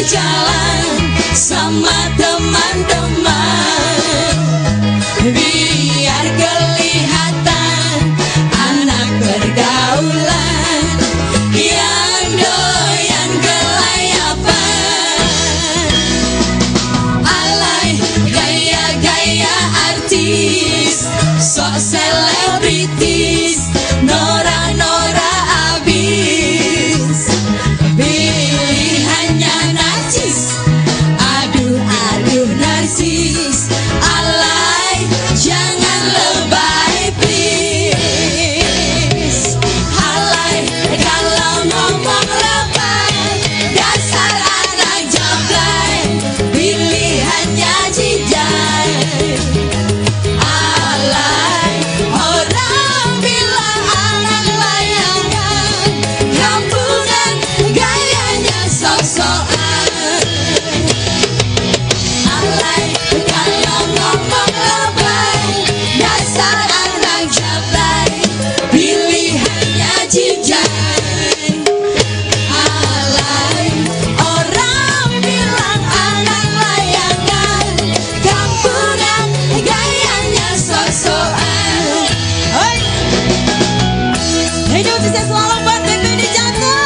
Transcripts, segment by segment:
jalan sama teman-teman, biar kelihatan anak pergaulan yang doyan kelayapan. Alay gaya-gaya artis, sok selebritis, Nora-Nora abis, pilihannya narsis, aduh narsis. Alay jangan lebay please. Alay kalau ngomong lebay, dasar anak jablay, pilihannya jijai. Alay orang bilang anak layangan, kampungan gayanya sok-sokan. Alay kalau ngomong lebay, dasar anak jablay, pilihannya jijai. Alay orang bilang anak layangan, kampungan gayanya sok-sokan. Hidup sukses selalu buat BPD Jatuh.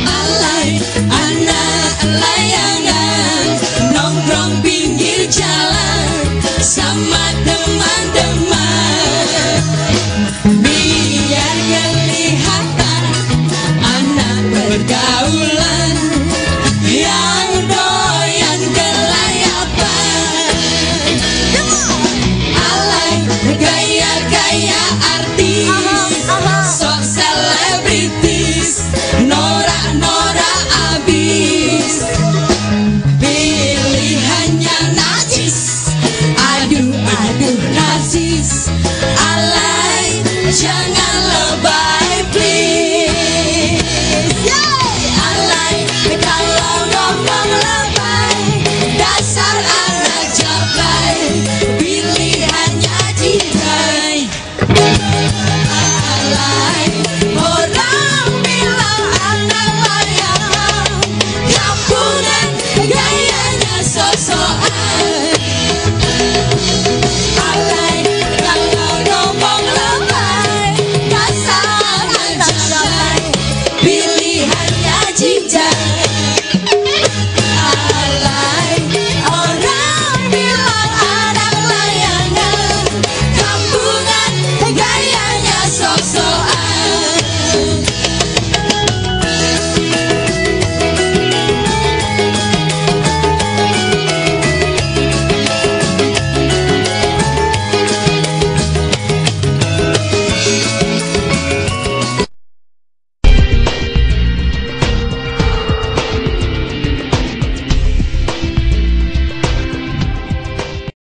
Alay anak layangan, nongkrong pinggir jalan sama teman-teman, biar kelihatan anak pergaulan yang doyan kelayapan. Alay gaya-gaya artis, sok selebritis, Nora-Nora abis, pilihannya najis, aduh narsis. Alay jangan lebay.